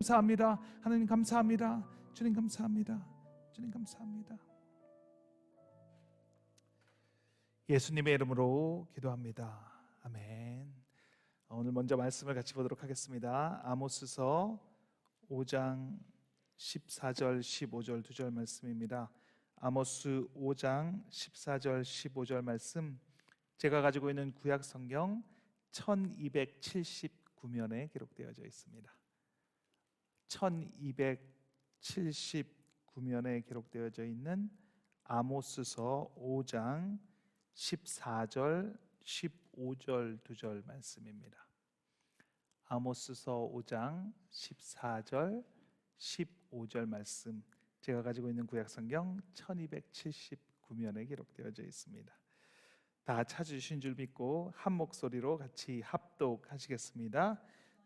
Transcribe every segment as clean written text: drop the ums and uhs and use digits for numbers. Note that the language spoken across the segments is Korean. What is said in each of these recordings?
감사합니다. 하나님 감사합니다. 주님 감사합니다. 주님 감사합니다. 예수님의 이름으로 기도합니다. 아멘. 오늘 먼저 말씀을 같이 보도록 하겠습니다. 아모스서 5장 14절 15절 2절 말씀입니다. 아모스 5장 14절 15절 말씀, 제가 가지고 있는 구약 성경 1279면에 기록되어져 있습니다. 1279면에 기록되어져 있는 아모스서 5장 14절 15절 2절 말씀입니다. 아모스서 5장 14절 15절 말씀, 제가 가지고 있는 구약 성경 1279면에 기록되어져 있습니다. 다 찾으신 줄 믿고 한 목소리로 같이 합독하시겠습니다.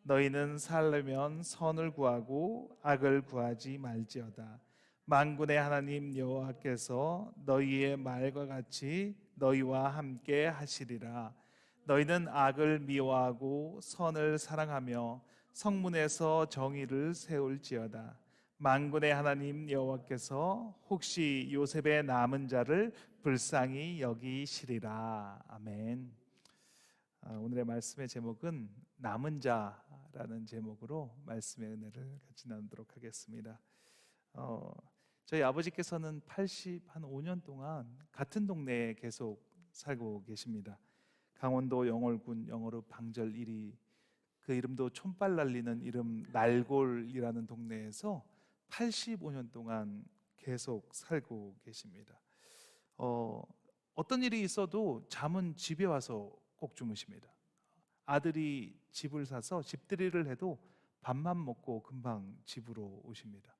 너희는 살려면 선을 구하고 악을 구하지 말지어다. 만군의 하나님 여호와께서 너희의 말과 같이 너희와 함께 하시리라. 너희는 악을 미워하고 선을 사랑하며 성문에서 정의를 세울지어다. 만군의 하나님 여호와께서 혹시 요셉의 남은 자를 불쌍히 여기시리라. 아멘. 오늘의 말씀의 제목은 남은 자라는 제목으로 말씀의 은혜를 같이 나누도록 하겠습니다. 저희 아버지께서는 85년 동안 같은 동네에 계속 살고 계십니다. 강원도 영월군 영월읍 방절 1리, 그 이름도 촌발 날리는 이름 날골이라는 동네에서 85년 동안 계속 살고 계십니다. 어떤 일이 있어도 잠은 집에 와서 꼭 주무십니다. 아들이 집을 사서 집들이를 해도 밥만 먹고 금방 집으로 오십니다.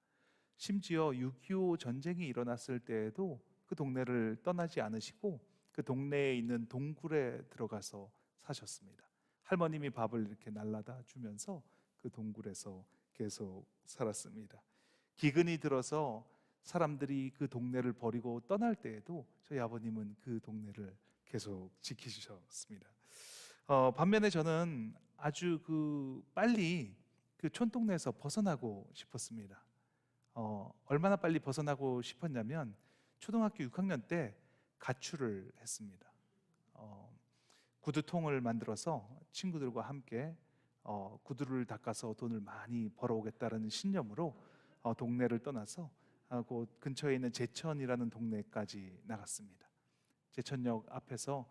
심지어 6.25 전쟁이 일어났을 때에도 그 동네를 떠나지 않으시고 그 동네에 있는 동굴에 들어가서 사셨습니다. 할머님이 밥을 이렇게 날라다 주면서 그 동굴에서 계속 살았습니다. 기근이 들어서 사람들이 그 동네를 버리고 떠날 때에도 저희 아버님은 그 동네를 계속 지키셨습니다. 반면에 저는 아주 빨리 그 촌동네에서 벗어나고 싶었습니다. 얼마나 빨리 벗어나고 싶었냐면 초등학교 6학년 때 가출을 했습니다. 구두통을 만들어서 친구들과 함께 구두를 닦아서 돈을 많이 벌어오겠다는 신념으로 동네를 떠나서 그 근처에 있는 제천이라는 동네까지 나갔습니다. 제천역 앞에서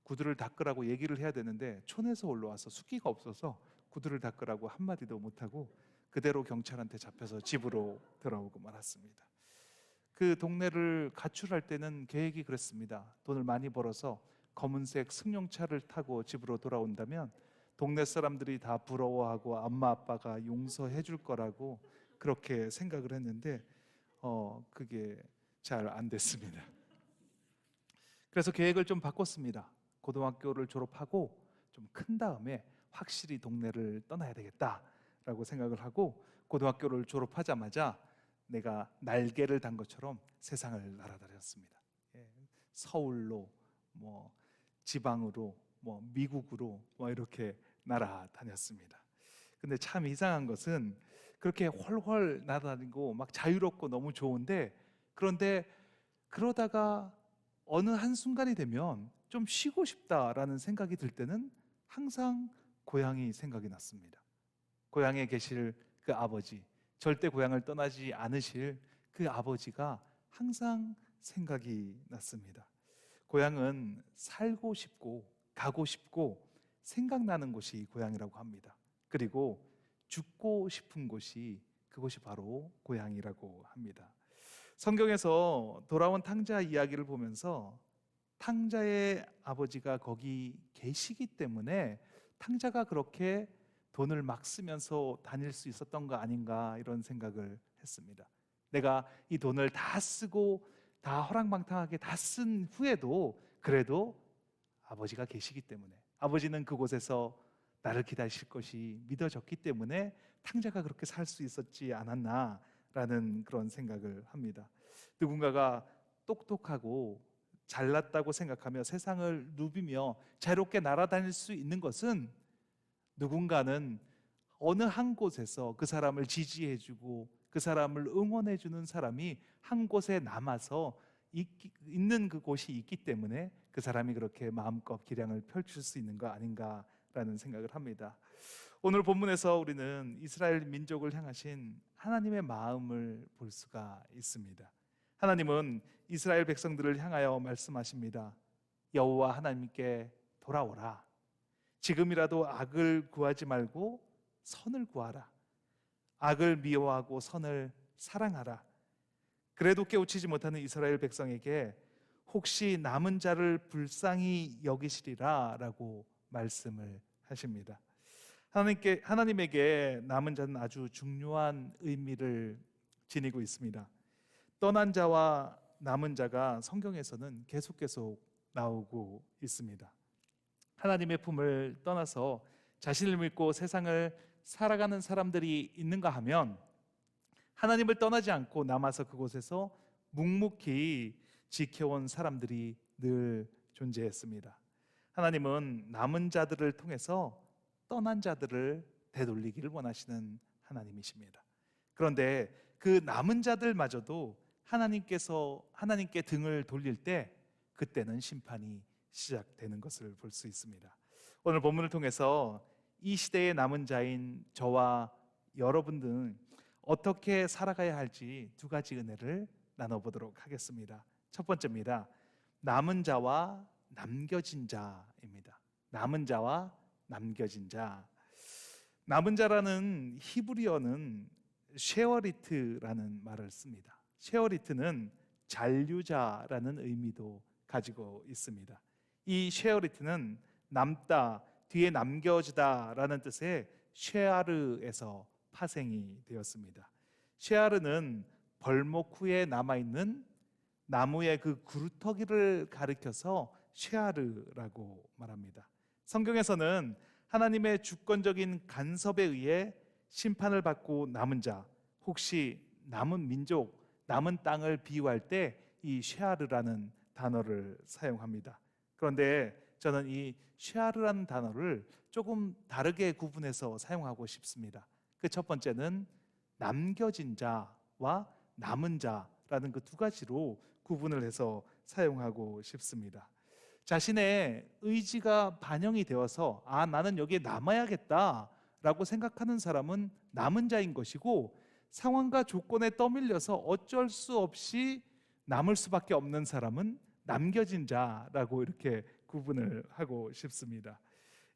구두를 닦으라고 얘기를 해야 되는데 촌에서 올라와서 숫기가 없어서 구두를 닦으라고 한마디도 못하고 그대로 경찰한테 잡혀서 집으로 돌아오고 말았습니다. 그 동네를 가출할 때는 계획이 그랬습니다. 돈을 많이 벌어서 검은색 승용차를 타고 집으로 돌아온다면 동네 사람들이 다 부러워하고 엄마 아빠가 용서해 줄 거라고 그렇게 생각을 했는데 그게 잘 안 됐습니다. 그래서 계획을 좀 바꿨습니다. 고등학교를 졸업하고 좀 큰 다음에 확실히 동네를 떠나야 되겠다라고 생각을 하고 고등학교를 졸업하자마자 내가 날개를 단 것처럼 세상을 날아다녔습니다. 서울로, 지방으로, 미국으로 이렇게 날아다녔습니다. 근데 참 이상한 것은 그렇게 훨훨 날아다니고 막 자유롭고 너무 좋은데, 그런데 그러다가 어느 한순간이 되면 좀 쉬고 싶다라는 생각이 들 때는 항상 고향이 생각이 났습니다. 고향에 계실 그 아버지, 절대 고향을 떠나지 않으실 그 아버지가 항상 생각이 났습니다. 고향은 살고 싶고 가고 싶고 생각나는 곳이 고향이라고 합니다. 그리고 죽고 싶은 곳이, 그곳이 바로 고향이라고 합니다. 성경에서 돌아온 탕자 이야기를 보면서 탕자의 아버지가 거기 계시기 때문에 탕자가 그렇게 돈을 막 쓰면서 다닐 수 있었던 거 아닌가, 이런 생각을 했습니다. 내가 이 돈을 다 쓰고 다 허랑방탕하게 다 쓴 후에도 그래도 아버지가 계시기 때문에, 아버지는 그곳에서 나를 기다리실 것이 믿어졌기 때문에 탕자가 그렇게 살 수 있었지 않았나라는 그런 생각을 합니다. 누군가가 똑똑하고 잘났다고 생각하며 세상을 누비며 자유롭게 날아다닐 수 있는 것은 누군가는 어느 한 곳에서 그 사람을 지지해주고 그 사람을 응원해주는 사람이 한 곳에 남아서 있는 그곳이 있기 때문에 그 사람이 그렇게 마음껏 기량을 펼칠 수 있는 거 아닌가라는 생각을 합니다. 오늘 본문에서 우리는 이스라엘 민족을 향하신 하나님의 마음을 볼 수가 있습니다. 하나님은 이스라엘 백성들을 향하여 말씀하십니다. 여호와 하나님께 돌아오라. 지금이라도 악을 구하지 말고 선을 구하라. 악을 미워하고 선을 사랑하라. 그래도 깨우치지 못하는 이스라엘 백성에게 혹시 남은 자를 불쌍히 여기시리라 라고 말씀을 하십니다. 하나님에게 남은 자는 아주 중요한 의미를 지니고 있습니다. 떠난 자와 남은 자가 성경에서는 계속 나오고 있습니다. 하나님의 품을 떠나서 자신을 믿고 세상을 살아가는 사람들이 있는가 하면 하나님을 떠나지 않고 남아서 그곳에서 묵묵히 지켜온 사람들이 늘 존재했습니다. 하나님은 남은 자들을 통해서 떠난 자들을 되돌리기를 원하시는 하나님이십니다. 그런데 그 남은 자들마저도 하나님께 등을 돌릴 때 그때는 심판이 시작되는 것을 볼 수 있습니다. 오늘 본문을 통해서 이 시대의 남은 자인 저와 여러분들은 어떻게 살아가야 할지 두 가지 은혜를 나눠보도록 하겠습니다. 첫 번째입니다. 남은 자와 남겨진 자입니다. 남은 자와 남겨진 자. 남은 자라는 히브리어는 쉐어리트라는 말을 씁니다. 쉐어리트는 잔류자라는 의미도 가지고 있습니다. 이 쉐어리트는 남다, 뒤에 남겨지다라는 뜻의 쉐아르에서 파생이 되었습니다. 쉐아르는 벌목 후에 남아있는 나무의 그 구루터기를 가리켜서 쉐아르라고 말합니다. 성경에서는 하나님의 주권적인 간섭에 의해 심판을 받고 남은 자, 혹시 남은 민족, 남은 땅을 비유할 때 이 쉐아르라는 단어를 사용합니다. 그런데 저는 이 쉐아르라는 단어를 조금 다르게 구분해서 사용하고 싶습니다. 그 첫 번째는 남겨진 자와 남은 자라는 그 두 가지로 구분을 해서 사용하고 싶습니다. 자신의 의지가 반영이 되어서 나는 여기에 남아야겠다라고 생각하는 사람은 남은 자인 것이고, 상황과 조건에 떠밀려서 어쩔 수 없이 남을 수밖에 없는 사람은 남겨진 자라고 이렇게 구분을 하고 싶습니다.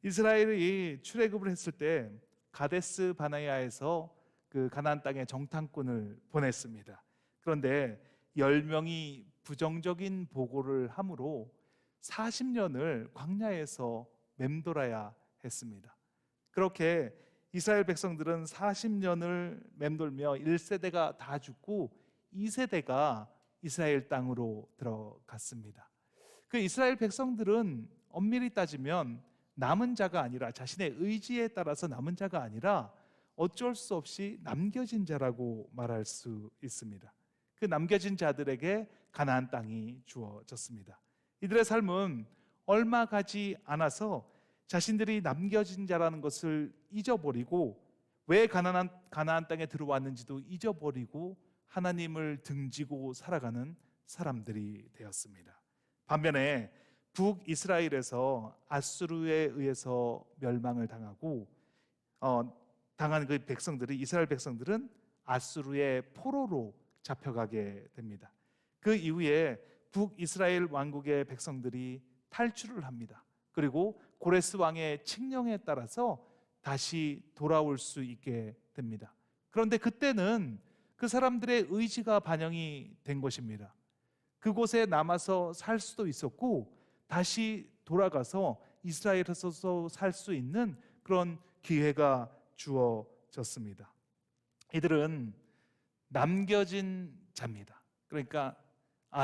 이스라엘이 출애굽을 했을 때 가데스 바네아에서 그 가나안 땅에 정탐꾼을 보냈습니다. 그런데 10명이 부정적인 보고를 함으로 40년을 광야에서 맴돌아야 했습니다. 그렇게 이스라엘 백성들은 40년을 맴돌며 1세대가 다 죽고 2세대가 이스라엘 땅으로 들어갔습니다. 그 이스라엘 백성들은 엄밀히 따지면 남은 자가 아니라, 자신의 의지에 따라서 남은 자가 아니라 어쩔 수 없이 남겨진 자라고 말할 수 있습니다. 그 남겨진 자들에게 가나안 땅이 주어졌습니다. 이들의 삶은 얼마 가지 않아서 자신들이 남겨진 자라는 것을 잊어버리고, 왜 가나안 땅에 들어왔는지도 잊어버리고 하나님을 등지고 살아가는 사람들이 되었습니다. 반면에 북이스라엘에서 아수르에 의해서 멸망을 당하고 당한 그 백성들이, 이스라엘 백성들은 아수르의 포로로 잡혀가게 됩니다. 그 이후에 북이스라엘 왕국의 백성들이 탈출을 합니다. 그리고 고레스 왕의 칙령에 따라서 다시 돌아올 수 있게 됩니다. 그런데 그때는 그 사람들의 의지가 반영이 된 것입니다. 그곳에 남아서 살 수도 있었고 다시 돌아가서 이스라엘에서 살 수 있는 그런 기회가 주어졌습니다. 이들은 남겨진 자입니다. 그러니까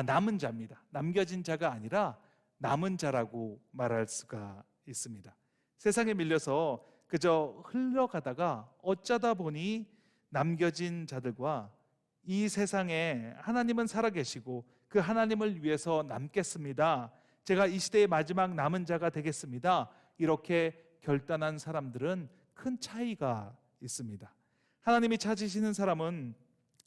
남은 자입니다. 남겨진 자가 아니라 남은 자라고 말할 수가 있습니다. 세상에 밀려서 그저 흘러가다가 어쩌다 보니 남겨진 자들과 이 세상에 하나님은 살아계시고 그 하나님을 위해서 남겠습니다, 제가 이 시대의 마지막 남은 자가 되겠습니다, 이렇게 결단한 사람들은 큰 차이가 있습니다. 하나님이 찾으시는 사람은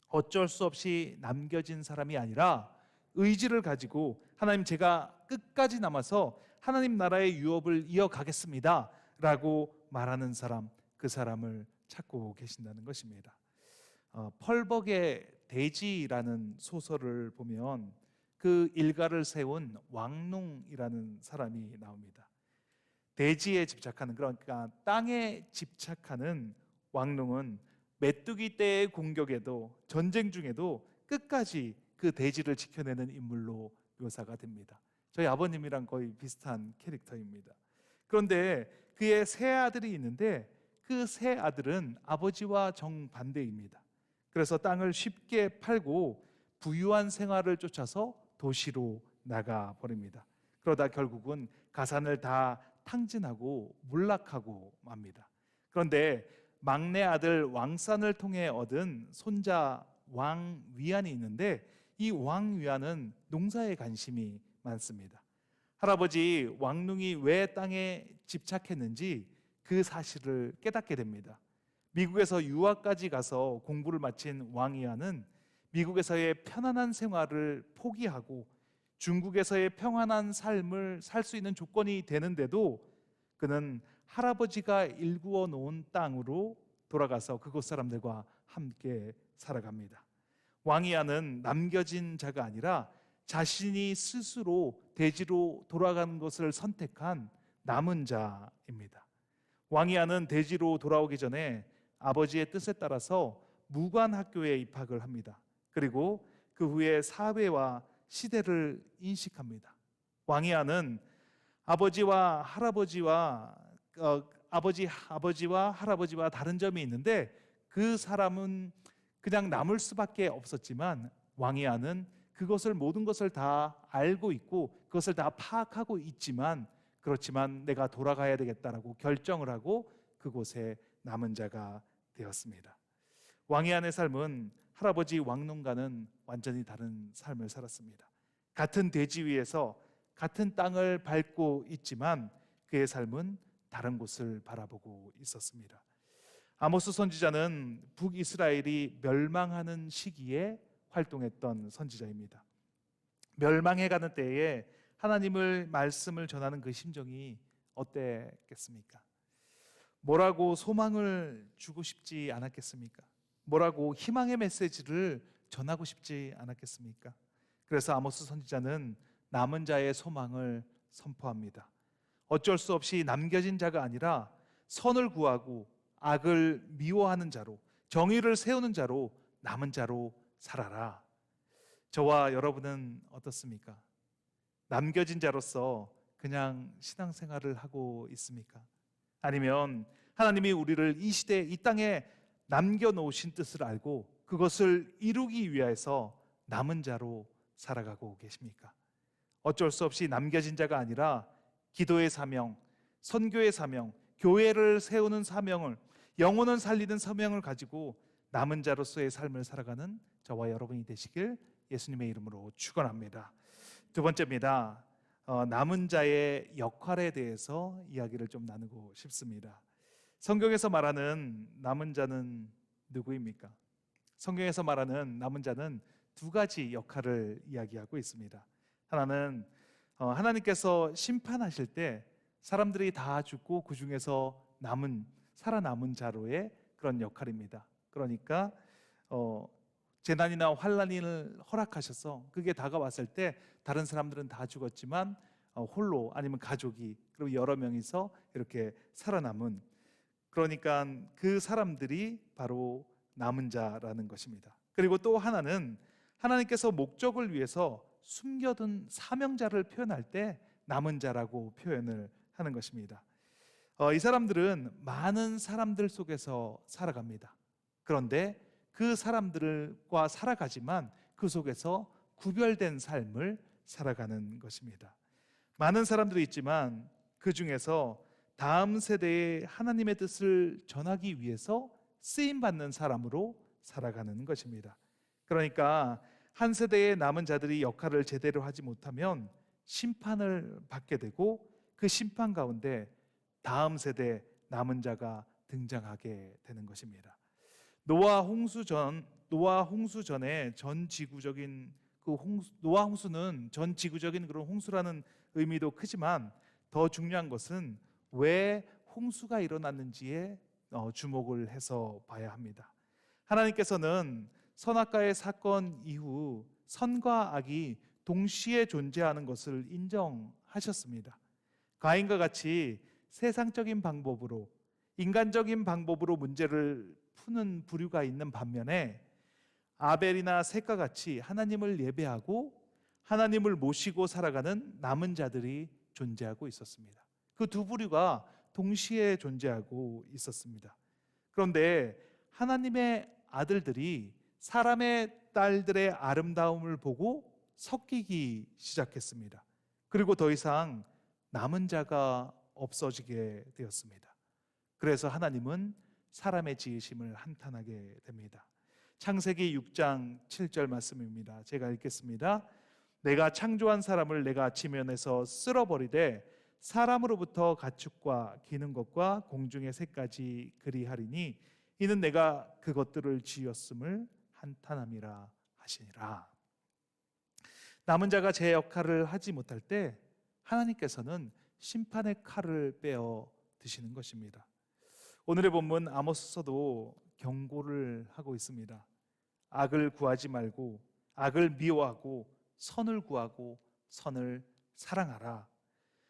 어쩔 수 없이 남겨진 사람이 아니라 의지를 가지고 하나님, 제가 끝까지 남아서 하나님 나라의 유업을 이어가겠습니다 라고 말하는 사람, 그 사람을 찾고 계신다는 것입니다. 펄벅의 대지라는 소설을 보면 그 일가를 세운 왕농이라는 사람이 나옵니다. 대지에 집착하는, 그러니까 땅에 집착하는 왕농은 메뚜기 떼의 공격에도, 전쟁 중에도 끝까지 그 대지를 지켜내는 인물로 묘사가 됩니다. 저희 아버님이랑 거의 비슷한 캐릭터입니다. 그런데 그의 세 아들이 있는데 그 세 아들은 아버지와 정반대입니다. 그래서 땅을 쉽게 팔고 부유한 생활을 쫓아서 도시로 나가 버립니다. 그러다 결국은 가산을 다 탕진하고 몰락하고 맙니다. 그런데 막내 아들 왕산을 통해 얻은 손자 왕위안이 있는데 이 왕위안은 농사에 관심이 많습니다. 할아버지 왕농이 왜 땅에 집착했는지 그 사실을 깨닫게 됩니다. 미국에서 유학까지 가서 공부를 마친 왕위안은 미국에서의 편안한 생활을 포기하고 중국에서의 평안한 삶을 살 수 있는 조건이 되는데도 그는 할아버지가 일구어 놓은 땅으로 돌아가서 그곳 사람들과 함께 살아갑니다. 왕이야는 남겨진 자가 아니라 자신이 스스로 대지로 돌아가는 것을 선택한 남은 자입니다. 왕이야는 대지로 돌아오기 전에 아버지의 뜻에 따라서 무관학교에 입학을 합니다. 그리고 그 후에 사회와 시대를 인식합니다. 왕이야는 아버지와 할아버지와 다른 점이 있는데 그 사람은 그냥 남을 수밖에 없었지만 왕이야는 그것을, 모든 것을 다 알고 있고 그것을 다 파악하고 있지만, 그렇지만 내가 돌아가야 되겠다라고 결정을 하고 그곳에 남은 자가 되었습니다. 왕이야의 삶은 할아버지 왕농과는 완전히 다른 삶을 살았습니다. 같은 대지 위에서 같은 땅을 밟고 있지만 그의 삶은 다른 곳을 바라보고 있었습니다. 아모스 선지자는 북이스라엘이 멸망하는 시기에 활동했던 선지자입니다. 멸망해가는 때에 하나님을 말씀을 전하는 그 심정이 어땠겠습니까? 뭐라고 소망을 주고 싶지 않았겠습니까? 뭐라고 희망의 메시지를 전하고 싶지 않았겠습니까? 그래서 아모스 선지자는 남은 자의 소망을 선포합니다. 어쩔 수 없이 남겨진 자가 아니라 선을 구하고 악을 미워하는 자로, 정의를 세우는 자로, 남은 자로 살아라. 저와 여러분은 어떻습니까? 남겨진 자로서 그냥 신앙생활을 하고 있습니까? 아니면 하나님이 우리를 이 시대, 이 땅에 남겨놓으신 뜻을 알고 그것을 이루기 위해서 남은 자로 살아가고 계십니까? 어쩔 수 없이 남겨진 자가 아니라 기도의 사명, 선교의 사명, 교회를 세우는 사명을, 영혼을 살리는 사명을 가지고 남은 자로서의 삶을 살아가는 저와 여러분이 되시길 예수님의 이름으로 축원합니다. 두 번째입니다. 남은 자의 역할에 대해서 이야기를 좀 나누고 싶습니다. 성경에서 말하는 남은 자는 누구입니까? 성경에서 말하는 남은 자는 두 가지 역할을 이야기하고 있습니다. 하나는 하나님께서 심판하실 때 사람들이 다 죽고 그 중에서 살아남은 자로의 그런 역할입니다. 그러니까 재난이나 환난을 허락하셔서 그게 다가왔을 때 다른 사람들은 다 죽었지만 홀로, 아니면 가족이, 그리고 여러 명이서 이렇게 살아남은, 그러니까 그 사람들이 바로 남은 자라는 것입니다. 그리고 또 하나는 하나님께서 목적을 위해서 숨겨둔 사명자를 표현할 때 남은 자라고 표현을 하는 것입니다. 이 사람들은 많은 사람들 속에서 살아갑니다. 그런데 그 사람들과 살아가지만 그 속에서 구별된 삶을 살아가는 것입니다. 많은 사람들이 있지만 그 중에서 다음 세대에 하나님의 뜻을 전하기 위해서 쓰임받는 사람으로 살아가는 것입니다. 그러니까 한 세대의 남은 자들이 역할을 제대로 하지 못하면 심판을 받게 되고 그 심판 가운데 다음 세대 남은 자가 등장하게 되는 것입니다. 노아 홍수 전에 전 지구적인 노아 홍수는 전 지구적인 그런 홍수라는 의미도 크지만 더 중요한 것은 왜 홍수가 일어났는지에 주목을 해서 봐야 합니다. 하나님께서는 선악과의 사건 이후 선과 악이 동시에 존재하는 것을 인정하셨습니다. 가인과 같이 세상적인 방법으로, 인간적인 방법으로 문제를 푸는 부류가 있는 반면에 아벨이나 셋과 같이 하나님을 예배하고 하나님을 모시고 살아가는 남은 자들이 존재하고 있었습니다. 그 두 부류가 동시에 존재하고 있었습니다. 그런데 하나님의 아들들이 사람의 딸들의 아름다움을 보고 섞이기 시작했습니다. 그리고 더 이상 남은 자가 없어지게 되었습니다. 그래서 하나님은 사람의 지으심을 한탄하게 됩니다. 창세기 6장 7절 말씀입니다. 제가 읽겠습니다. 내가 창조한 사람을 내가 지면에서 쓸어버리되 사람으로부터 가축과 기는 것과 공중의 새까지 그리하리니 이는 내가 그것들을 지었음을 한탄함이라 하시니라. 남은 자가 제 역할을 하지 못할 때 하나님께서는 심판의 칼을 빼어 드시는 것입니다. 오늘의 본문 아모스서도 경고를 하고 있습니다. 악을 구하지 말고 악을 미워하고 선을 구하고 선을 사랑하라.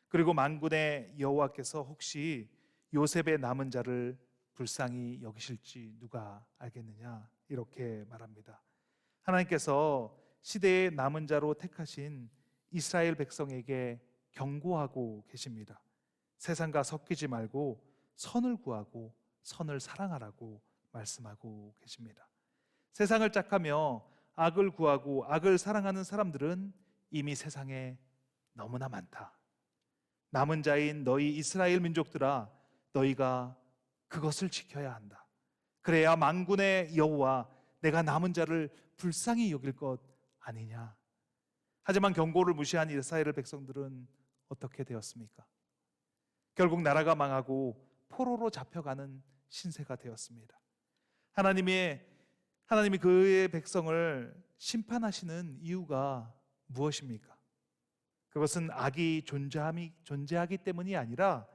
그리고 만군의 여호와께서 혹시 요셉의 남은 자를 불쌍히 여기실지 누가 알겠느냐, 이렇게 말합니다. 하나님께서 시대의 남은 자로 택하신 이스라엘 백성에게 경고하고 계십니다. 세상과 섞이지 말고 선을 구하고 선을 사랑하라고 말씀하고 계십니다. 세상을 짝하며 악을 구하고 악을 사랑하는 사람들은 이미 세상에 너무나 많다. 남은 자인 너희 이스라엘 민족들아, 너희가 그것을 지켜야 한다. 그래야 만군의 여호와 내가 남은 자를 불쌍히 여길 것 아니냐. 하지만 경고를 무시한 이스라엘 백성들은 어떻게 되었습니까? 결국 나라가 망하고 포로로 잡혀가는 신세가 되었습니다. 하나님이 그의 백성을 심판하시는 이유가 무엇입니까? 그것은 악이 존재하기 때문이 아니라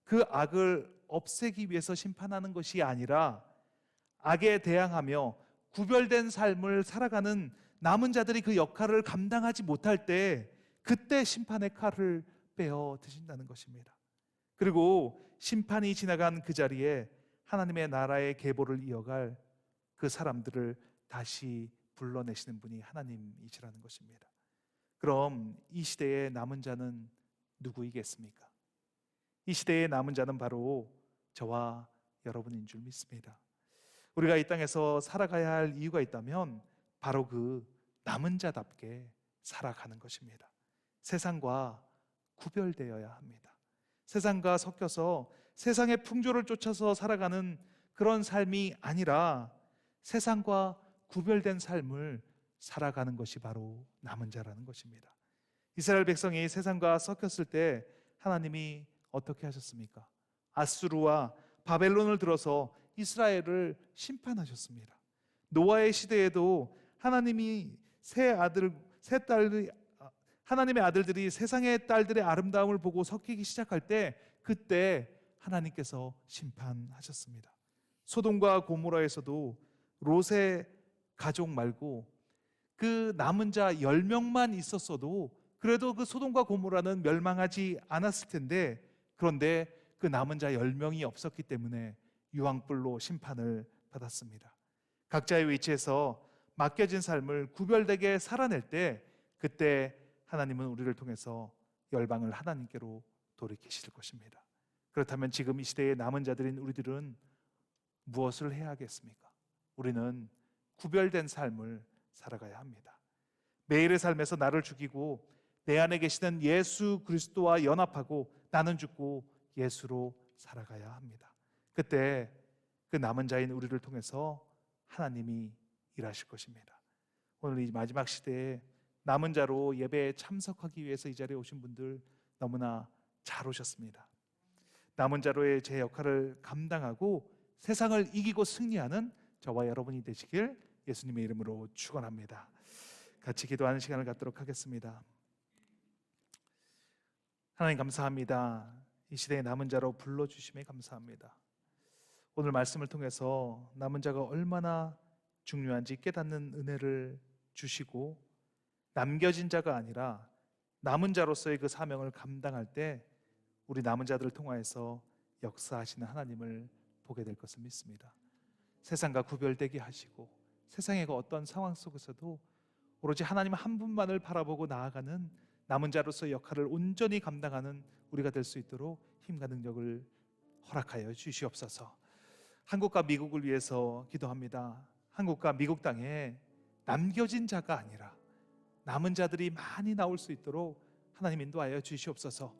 그 악을 없애기 위해서 심판하는 것이 아니라 악에 대항하며 구별된 삶을 살아가는 남은 자들이 그 역할을 감당하지 못할 때 그때 심판의 칼을 빼어 드신다는 것입니다. 그리고 심판이 지나간 그 자리에 하나님의 나라의 계보를 이어갈 그 사람들을 다시 불러내시는 분이 하나님이시라는 것입니다. 그럼 이 시대의 남은 자는 누구이겠습니까? 이 시대의 남은 자는 바로 저와 여러분인 줄 믿습니다. 우리가 이 땅에서 살아가야 할 이유가 있다면 바로 그 남은 자답게 살아가는 것입니다. 세상과 구별되어야 합니다. 세상과 섞여서 세상의 풍조를 쫓아서 살아가는 그런 삶이 아니라 세상과 구별된 삶을 살아가는 것이 바로 남은 자라는 것입니다. 이스라엘 백성이 세상과 섞였을 때 하나님이 어떻게 하셨습니까? 아수르와 바벨론을 들어서 이스라엘을 심판하셨습니다. 노아의 시대에도 하나님의 아들들이 세상의 딸들의 아름다움을 보고 섞이기 시작할 때 그때 하나님께서 심판하셨습니다. 소돔과 고모라에서도 롯의 가족 말고 그 남은 자 10명만 있었어도 그래도 그 소돔과 고모라는 멸망하지 않았을 텐데, 그런데 그 남은 자 10명이 없었기 때문에 유황불로 심판을 받았습니다. 각자의 위치에서 맡겨진 삶을 구별되게 살아낼 때 그때 하나님은 우리를 통해서 열방을 하나님께로 돌이키실 것입니다. 그렇다면 지금 이 시대의 남은 자들인 우리들은 무엇을 해야 하겠습니까? 우리는 구별된 삶을 살아가야 합니다. 매일의 삶에서 나를 죽이고 내 안에 계시는 예수 그리스도와 연합하고 나는 죽고 예수로 살아가야 합니다. 그때 그 남은 자인 우리를 통해서 하나님이 일하실 것입니다. 오늘 이 마지막 시대에 남은 자로 예배에 참석하기 위해서 이 자리에 오신 분들 너무나 잘 오셨습니다. 남은 자로의 제 역할을 감당하고 세상을 이기고 승리하는 저와 여러분이 되시길 예수님의 이름으로 축원합니다. 같이 기도하는 시간을 갖도록 하겠습니다. 하나님 감사합니다. 이 시대의 남은 자로 불러주심에 감사합니다. 오늘 말씀을 통해서 남은 자가 얼마나 중요한지 깨닫는 은혜를 주시고, 남겨진 자가 아니라 남은 자로서의 그 사명을 감당할 때 우리 남은 자들을 통하여서 역사하시는 하나님을 보게 될 것을 믿습니다. 세상과 구별되게 하시고 세상의 그 어떤 상황 속에서도 오로지 하나님 한 분만을 바라보고 나아가는 남은 자로서의 역할을 온전히 감당하는 우리가 될 수 있도록 힘과 능력을 허락하여 주시옵소서. 한국과 미국을 위해서 기도합니다. 한국과 미국 땅에 남겨진 자가 아니라 남은 자들이 많이 나올 수 있도록 하나님 인도하여 주시옵소서.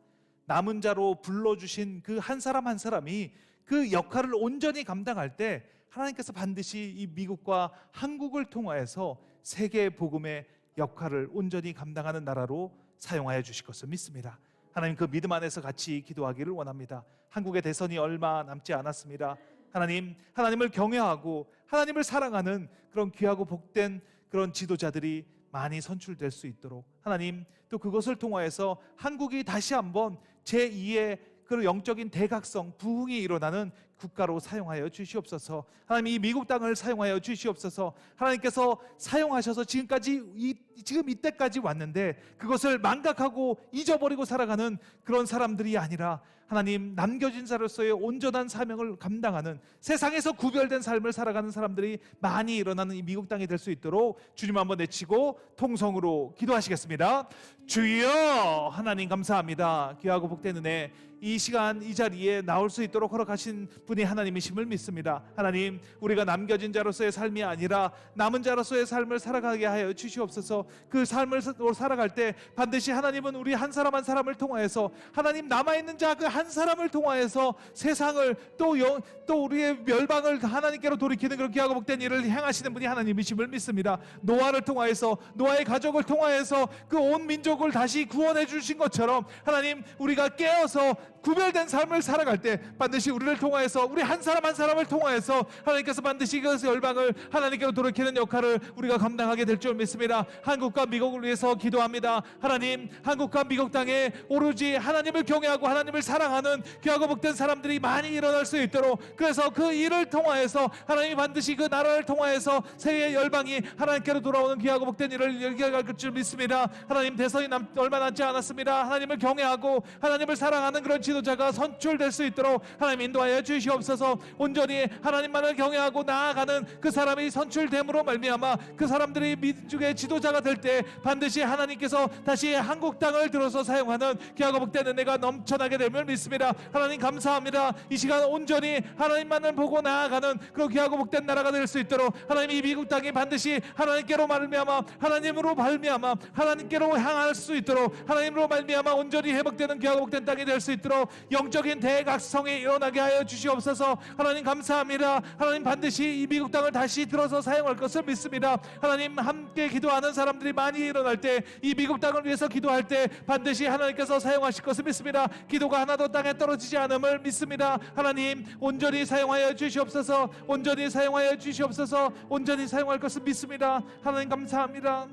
남은 자로 불러주신 그 한 사람 한 사람이 그 역할을 온전히 감당할 때 하나님께서 반드시 이 미국과 한국을 통하여서 세계 복음의 역할을 온전히 감당하는 나라로 사용하여 주실 것을 믿습니다. 하나님, 그 믿음 안에서 같이 기도하기를 원합니다. 한국의 대선이 얼마 남지 않았습니다. 하나님, 하나님을 경외하고 하나님을 사랑하는 그런 귀하고 복된 그런 지도자들이 많이 선출될 수 있도록 하나님, 또 그것을 통하여서 한국이 다시 한번 제2의 그런 영적인 대각성, 부흥이 일어나는 국가로 사용하여 주시옵소서. 하나님, 이 미국 땅을 사용하여 주시옵소서. 하나님께서 사용하셔서 지금 이때까지 왔는데 그것을 망각하고 잊어버리고 살아가는 그런 사람들이 아니라 하나님, 남겨진 자로서의 온전한 사명을 감당하는, 세상에서 구별된 삶을 살아가는 사람들이 많이 일어나는 이 미국 땅이 될 수 있도록 주님 한번 외치고 통성으로 기도하시겠습니다. 주여, 하나님 감사합니다. 귀하고 복된 은혜, 이 시간 이 자리에 나올 수 있도록 허락하신 분이 하나님이심을 믿습니다. 하나님, 우리가 남겨진 자로서의 삶이 아니라 남은 자로서의 삶을 살아가게 하여 주시옵소서. 그 삶을 살아갈 때 반드시 하나님은 우리 한 사람 한 사람을 통하여서, 하나님 남아있는 자 그 한 사람을 통하여서 세상을 또 우리의 멸망을 하나님께로 돌이키는 그런 귀하고 복된 일을 행하시는 분이 하나님이심을 믿습니다. 노아를 통하여서, 노아의 가족을 통하여서 그 온 민족을 다시 구원해 주신 것처럼 하나님, 우리가 깨어서 구별된 삶을 살아갈 때 반드시 우리를 통하여서, 우리 한 사람 한 사람을 통하여서 하나님께서 반드시 그 열방을 하나님께로 돌이키는 역할을 우리가 감당하게 될 줄 믿습니다. 한국과 미국을 위해서 기도합니다. 하나님, 한국과 미국 땅에 오로지 하나님을 경외하고 하나님을 사랑하는 귀하고 복된 사람들이 많이 일어날 수 있도록, 그래서 그 일을 통하여서 하나님이 반드시 그 나라를 통하여서 세계 열방이 하나님께로 돌아오는 귀하고 복된 일을 열게할 줄 믿습니다. 하나님, 대선이 얼마 남지 않았습니다. 하나님을 경외하고 하나님을 사랑하는 그런 지도자가 선출될 수 있도록 하나님 인도하여 주시옵소서. 온전히 하나님만을 경외하고 나아가는 그 사람이 선출됨으로 말미암아 그 사람들이 민족의 지도자가 될 때 반드시 하나님께서 다시 한국 땅을 들어서 사용하는 귀하고 복된 은혜가 넘쳐나게 됨을 믿습니다. 하나님 감사합니다. 이 시간 온전히 하나님만을 보고 나아가는 그런 귀하고 복된 나라가 될 수 있도록 하나님, 이 미국 땅이 반드시 하나님께로 말미암아, 하나님으로 말미암아 하나님께로 향할 수 있도록, 하나님으로 말미암아 온전히 회복되는 귀하고 복된 땅이 될 수 있도록 영적인 대각성이 일어나게 하여 주시옵소서. 하나님 감사합니다. 하나님, 반드시 이 미국 땅을 다시 들어서 사용할 것을 믿습니다. 하나님, 함께 기도하는 사람들이 많이 일어날 때, 이 미국 땅을 위해서 기도할 때 반드시 하나님께서 사용하실 것을 믿습니다. 기도가 하나도 땅에 떨어지지 않음을 믿습니다. 하나님, 온전히 사용하여 주시옵소서. 온전히 사용하여 주시옵소서. 온전히 사용할 것을 믿습니다. 하나님 감사합니다.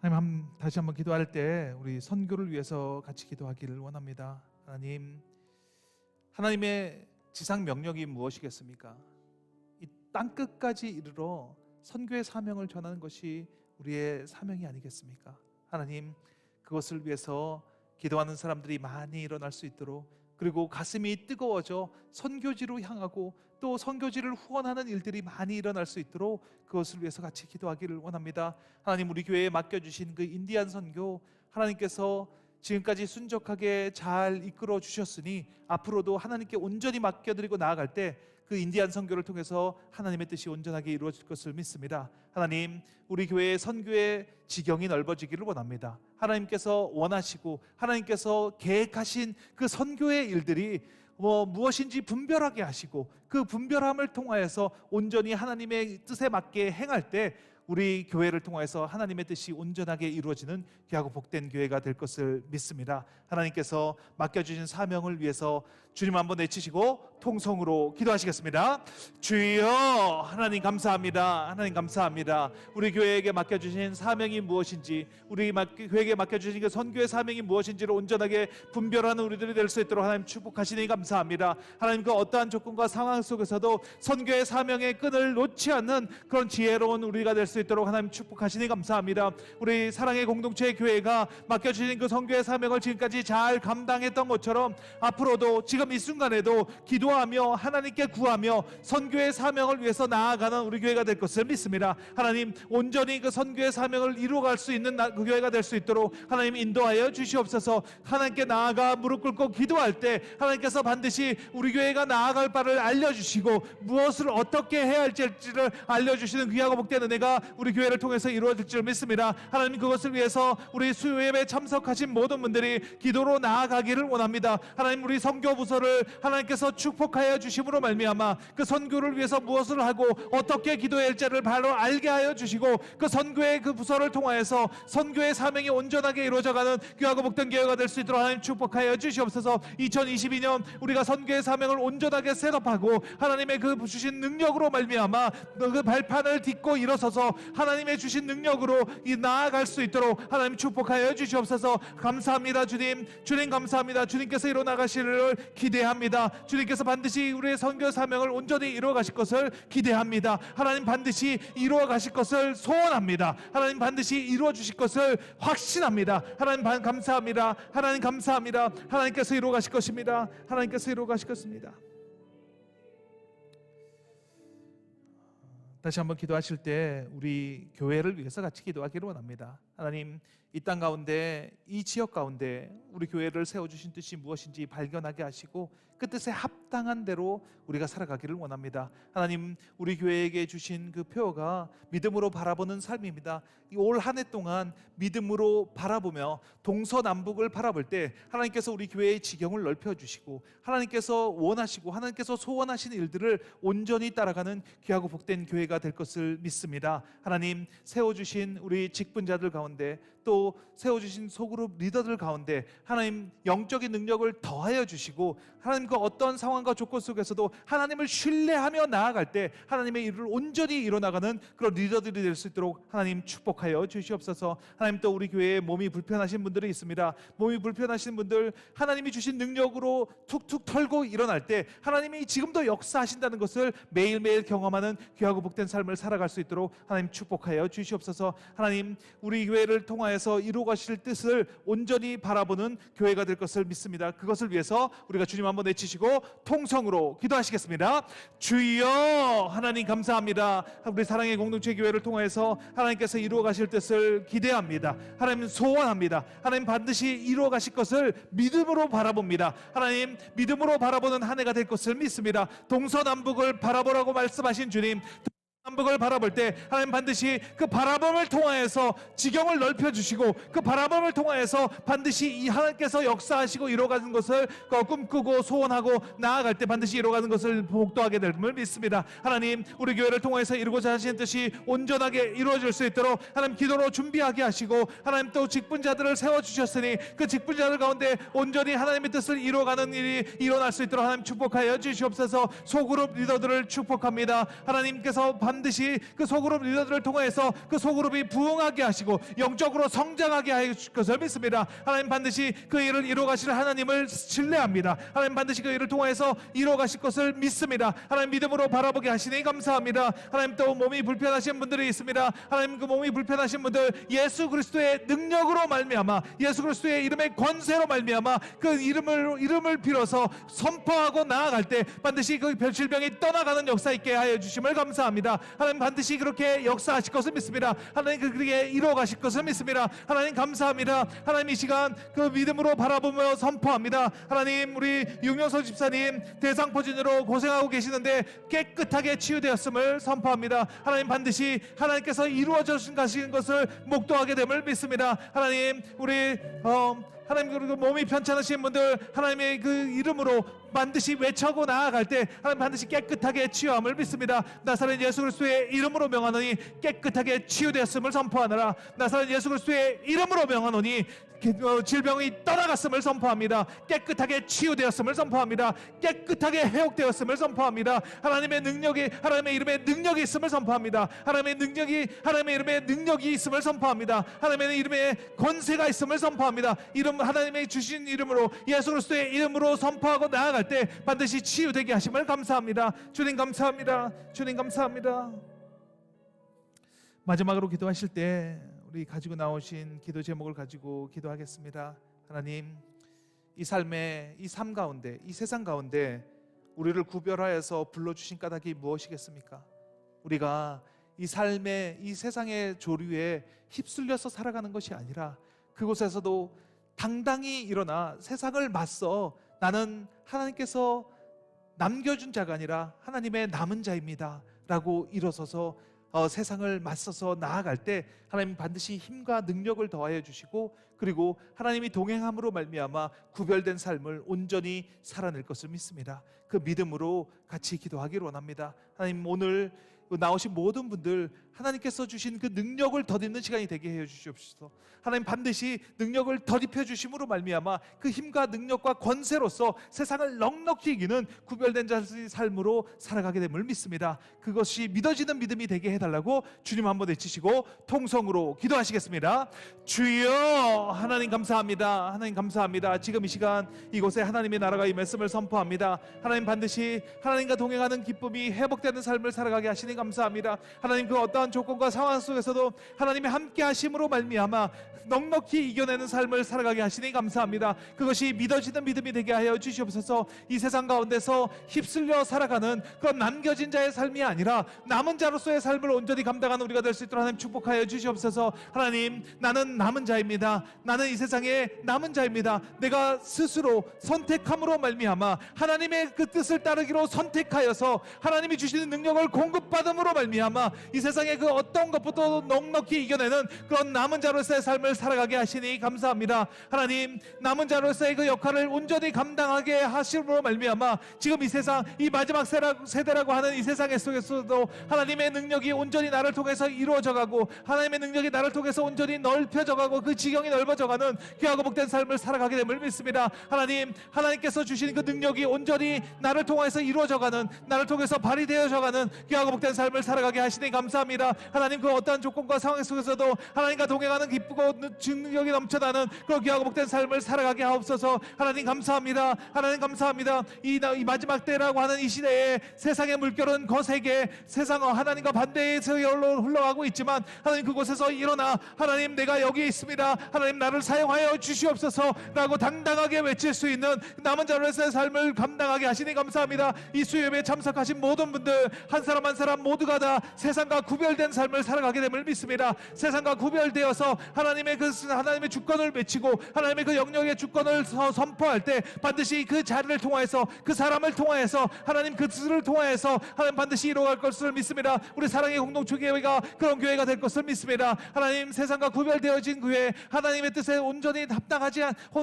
하나님, 다시 한번 기도할 때 우리 선교를 위해서 같이 기도하기를 원합니다. 하나님, 하나님의 지상 명령이 무엇이겠습니까? 이 땅끝까지 이르러 선교의 사명을 전하는 것이 우리의 사명이 아니겠습니까? 하나님, 그것을 위해서 기도하는 사람들이 많이 일어날 수 있도록, 그리고 가슴이 뜨거워져 선교지로 향하고 또 선교지를 후원하는 일들이 많이 일어날 수 있도록 그것을 위해서 같이 기도하기를 원합니다. 하나님, 우리 교회에 맡겨주신 그 인디안 선교, 하나님께서 지금까지 순적하게 잘 이끌어 주셨으니 앞으로도 하나님께 온전히 맡겨드리고 나아갈 때 그 인디안 선교를 통해서 하나님의 뜻이 온전하게 이루어질 것을 믿습니다. 하나님, 우리 교회의 선교의 지경이 넓어지기를 원합니다. 하나님께서 원하시고 하나님께서 계획하신 그 선교의 일들이 무엇인지 분별하게 하시고, 그 분별함을 통하여서 온전히 하나님의 뜻에 맞게 행할 때 우리 교회를 통해서 하나님의 뜻이 온전하게 이루어지는 귀하고 복된 교회가 될 것을 믿습니다. 하나님께서 맡겨주신 사명을 위해서 주님 한번 외치시고 통성으로 기도하시겠습니다. 주여, 하나님 감사합니다. 하나님 감사합니다. 우리 교회에게 맡겨주신 사명이 무엇인지, 우리 교회에게 맡겨주신 그 선교의 사명이 무엇인지를 온전하게 분별하는 우리들이 될 수 있도록 하나님 축복하시니 감사합니다. 하나님 그 어떠한 조건과 상황 속에서도 선교의 사명의 끈을 놓지 않는 그런 지혜로운 우리가 될 수 있도록 하나님 축복하시니 감사합니다. 우리 사랑의 공동체 교회가 맡겨주신 그 선교의 사명을 지금까지 잘 감당했던 것처럼 앞으로도 지금 이 순간에도 기도하며 하나님께 구하며 선교의 사명을 위해서 나아가는 우리 교회가 될 것을 믿습니다. 하나님, 온전히 그 선교의 사명을 이루어갈 수 있는 그 교회가 될 수 있도록 하나님 인도하여 주시옵소서. 하나님께 나아가 무릎 꿇고 기도할 때 하나님께서 반드시 우리 교회가 나아갈 바를 알려주시고 무엇을 어떻게 해야 할지를 알려주시는 귀하고 복된 은혜가 우리 교회를 통해서 이루어질 줄 믿습니다. 하나님, 그것을 위해서 우리 수요예배에 참석하신 모든 분들이 기도로 나아가기를 원합니다. 하나님, 우리 선교 부서를 하나님께서 축복하여 주심으로 말미암아 그 선교를 위해서 무엇을 하고 어떻게 기도해야 할지를 바로 알게 하여 주시고 그 선교의 그 부서를 통하여서 선교의 사명이 온전하게 이루어져가는 귀하고 복된 교회가 될 수 있도록 하나님 축복하여 주시옵소서. 2022년 우리가 선교의 사명을 온전하게 셋업하고 하나님의 그 주신 능력으로 말미암아 그 발판을 딛고 일어서서 하나님의 주신 능력으로 나아갈 수 있도록 하나님 축복하여 주시옵소서. 감사합니다. 주님 감사합니다. 주님께서 일어나가시를 기대합니다. 주님께서 반드시 우리의 선교 사명을 온전히 이루어 가실 것을 기대합니다. 하나님, 반드시 이루어 가실 것을 소원합니다. 하나님, 반드시 이루어 주실 것을 확신합니다. 하나님 감사합니다. 하나님 감사합니다. 하나님께서 이루어 가실 것입니다. 하나님께서 이루어 가실 것입니다. 다시 한번 기도하실 때 우리 교회를 위해서 같이 기도하기를 원합니다. 하나님, 이 땅 가운데, 이 지역 가운데 우리 교회를 세워주신 뜻이 무엇인지 발견하게 하시고 그 뜻에 합당한 대로 우리가 살아가기를 원합니다. 하나님, 우리 교회에게 주신 그 표어가 믿음으로 바라보는 삶입니다. 올 한 해 동안 믿음으로 바라보며 동서남북을 바라볼 때 하나님께서 우리 교회의 지경을 넓혀주시고 하나님께서 원하시고 하나님께서 소원하신 일들을 온전히 따라가는 귀하고 복된 교회가 될 것을 믿습니다. 하나님, 세워주신 우리 직분자들 가운데 또 세워주신 소그룹 리더들 가운데 하나님 영적인 능력을 더하여 주시고 하나님 그 어떤 상황과 조건 속에서도 하나님을 신뢰하며 나아갈 때 하나님의 일을 온전히 이뤄나가는 그런 리더들이 될 수 있도록 하나님 축복하여 주시옵소서. 하나님, 또 우리 교회에 몸이 불편하신 분들이 있습니다. 몸이 불편하신 분들, 하나님이 주신 능력으로 툭툭 털고 일어날 때 하나님이 지금도 역사하신다는 것을 매일매일 경험하는 귀하고 복된 삶을 살아갈 수 있도록 하나님 축복하여 주시옵소서. 하나님, 우리 교회를 통하여서 이루어가실 뜻을 온전히 바라보는 교회가 될 것을 믿습니다. 그것을 위해서 우리가 주님 한번 외치시고 통성으로 기도하시겠습니다. 주여, 하나님 감사합니다. 우리 사랑의 공동체 교회를 통해서 하나님께서 이루어가실 뜻을 기대합니다. 하나님 소원합니다. 하나님 반드시 이루어가실 것을 믿음으로 바라봅니다. 하나님, 믿음으로 바라보는 한 해가 될 것을 믿습니다. 동서남북을 바라보라고 말씀하신 주님, 남북을 바라볼 때 하나님 반드시 그 바라봄을 통하여서 지경을 넓혀주시고 그 바라봄을 통하여서 반드시 이 하나님께서 역사하시고 이루어가는 것을 꿈꾸고 소원하고 나아갈 때 반드시 이루어가는 것을 복도하게 됨을 믿습니다. 하나님, 우리 교회를 통해서 이루고자 하시는 뜻이 온전하게 이루어질 수 있도록 하나님 기도로 준비하게 하시고 하나님 또 직분자들을 세워주셨으니 그 직분자들 가운데 온전히 하나님의 뜻을 이루어가는 일이 일어날 수 있도록 하나님 축복하여 주시옵소서. 소그룹 리더들을 축복합니다. 하나님께서 반드시 그 소그룹 리더들을 통해서 그 소그룹이 부흥하게 하시고 영적으로 성장하게 하실 것을 믿습니다. 하나님, 반드시 그 일을 이루어가실 하나님을 신뢰합니다. 하나님, 반드시 그 일을 통해서 이루어가실 것을 믿습니다. 하나님, 믿음으로 바라보게 하시니 감사합니다. 하나님, 또 몸이 불편하신 분들이 있습니다. 하나님, 그 몸이 불편하신 분들 예수 그리스도의 능력으로 말미암아 예수 그리스도의 이름의 권세로 말미암아 그 이름을 빌어서 선포하고 나아갈 때 반드시 그 질병이 떠나가는 역사 있게 하여 주심을 감사합니다. 하나님, 반드시 그렇게 역사하실 것을 믿습니다. 하나님, 그렇게 이루어가실 것을 믿습니다. 하나님 감사합니다. 하나님, 이 시간 그 믿음으로 바라보며 선포합니다. 하나님, 우리 윤영서 집사님 대상포진으로 고생하고 계시는데 깨끗하게 치유되었음을 선포합니다. 하나님, 반드시 하나님께서 이루어져 가시는 것을 목도하게 됨을 믿습니다. 하나님, 우리 하나님, 그리고 몸이 편찮으신 분들 하나님의 그 이름으로 반드시 외쳐고 나아갈 때 하나님 반드시 깨끗하게 치유함을 믿습니다. 나사렛 예수 그리스도의 이름으로 명하노니 깨끗하게 치유되었음을 선포하노라. 나사렛 예수 그리스도의 이름으로 명하노니 질병이 떠나갔음을 선포합니다. 깨끗하게 치유되었음을 선포합니다. 깨끗하게 회복되었음을 선포합니다. 하나님의 능력이, 하나님의 이름에 능력이 있음을 선포합니다. 하나님의 능력이, 하나님의 이름에 능력이 있음을 선포합니다. 하나님의 이름에 권세가 있음을 선포합니다. 이름, 하나님의 주신 이름으로, 예수 그리스도의 이름으로 선포하고 나아갈 때 반드시 치유되게 하심을 감사합니다. 주님 감사합니다. 주님 감사합니다. 마지막으로 기도하실 때 우리 가지고 나오신 기도 제목을 가지고 기도하겠습니다. 하나님, 이 삶의, 이 삶 가운데, 이 세상 가운데 우리를 구별하여서 불러주신 까닭이 무엇이겠습니까? 우리가 이 삶의, 이 세상의 조류에 휩쓸려서 살아가는 것이 아니라 그곳에서도 당당히 일어나 세상을 맞서 나는 하나님께서 남겨준 자가 아니라 하나님의 남은 자입니다 라고 일어서서 세상을 맞서서 나아갈 때 하나님 반드시 힘과 능력을 더하여 주시고, 그리고 하나님이 동행함으로 말미암아 구별된 삶을 온전히 살아낼 것을 믿습니다. 그 믿음으로 같이 기도하기를 원합니다. 하나님, 오늘 나오신 모든 분들 하나님께서 주신 그 능력을 덧입는 시간이 되게 해 주시옵소서. 하나님, 반드시 능력을 덧입혀 주심으로 말미암아 그 힘과 능력과 권세로서 세상을 넉넉히 이기는 구별된 자의 삶으로 살아가게 됨을 믿습니다. 그것이 믿어지는 믿음이 되게 해달라고 주님 한번 외치시고 통성으로 기도하시겠습니다. 주여, 하나님 감사합니다. 하나님 감사합니다. 지금 이 시간 이곳에 하나님의 나라가 임했음을 선포합니다. 하나님, 반드시 하나님과 동행하는 기쁨이 회복되는 삶을 살아가게 하시니 감사합니다. 하나님, 그 어떠한 조건과 상황 속에서도 하나님의 함께 하심으로 말미암아 넉넉히 이겨내는 삶을 살아가게 하시니 감사합니다. 그것이 믿어지는 믿음이 되게 하여 주시옵소서. 이 세상 가운데서 휩쓸려 살아가는 그런 남겨진 자의 삶이 아니라 남은 자로서의 삶을 온전히 감당하는 우리가 될 수 있도록 하나님 축복하여 주시옵소서. 하나님, 나는 남은 자입니다. 나는 이 세상의 남은 자입니다. 내가 스스로 선택함으로 말미암아 하나님의 그 뜻을 따르기로 선택하여서 하나님이 주시는 능력을 공급받음으로 말미암아 이 세상의 그 어떤 것부터 넉넉히 이겨내는 그런 남은 자로서의 삶을 살아가게 하시니 감사합니다. 하나님, 남은 자로서의 그 역할을 온전히 감당하게 하심으로 말미암아 지금 이 세상, 이 마지막 세대라고 하는 이 세상 속에서도 하나님의 능력이 온전히 나를 통해서 이루어져가고 하나님의 능력이 나를 통해서 온전히 넓혀져가고 그 지경이 넓어져가는 귀하고 복된 삶을 살아가게 됨을 믿습니다. 하나님, 하나님께서 주신 그 능력이 온전히 나를 통해서 이루어져가는, 나를 통해서 발휘되어져가는 귀하고 복된 삶을 살아가게 하시니 감사합니다. 하나님, 그 어떠한 조건과 상황 속에서도 하나님과 동행하는 기쁘고 능력이 넘쳐나는 그런 귀하고 복된 삶을 살아가게 하옵소서. 하나님 감사합니다. 하나님 감사합니다. 이 마지막 때라고 하는 이 시대에 세상의 물결은 거세게 세상 하나님과 반대의 세월로 흘러가고 있지만 하나님, 그곳에서 일어나 하나님, 내가 여기 있습니다. 하나님, 나를 사용하여 주시옵소서 라고 당당하게 외칠 수 있는 남은 자로서의 삶을 감당하게 하시니 감사합니다. 이 수요예배에 참석하신 모든 분들 한 사람 한 사람 모두가 다 세상과 구별된 삶을 살아가게 됨을 믿습니다. 세상과 구별되어서 하나님의 주권을 외치고 하나님의 그 영역의 주권을 선포할 때 반드시 그 자리를 통하여서, 그 사람을 통하여서, 하나님 그들을 통하여서 하나님 반드시 이루어갈 것을 믿습니다. 우리 사랑의 공동체 교회가 그런 교회가 될 것을 믿습니다. 하나님, 세상과 구별되어진 교회, 하나님의 뜻에 온전히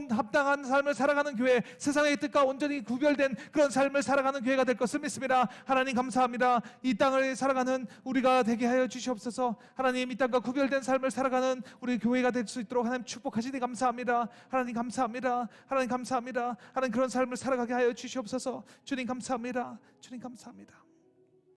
합당한 삶을 살아가는 교회, 세상의 뜻과 온전히 구별된 그런 삶을 살아가는 교회가 될 것을 믿습니다. 하나님 감사합니다. 이 땅을 살아가는 우리가 되게 하여 주시옵소서. 하나님, 이 땅과 구별된 삶을 살아가는 우리 교회가 될 수 있도록 하나님 축복하시니 감사합니다. 하나님 감사합니다. 하나님 감사합니다. 하나님, 그런 삶을 살아가게 하여 주시옵소서. 주님 감사합니다. 주님 감사합니다.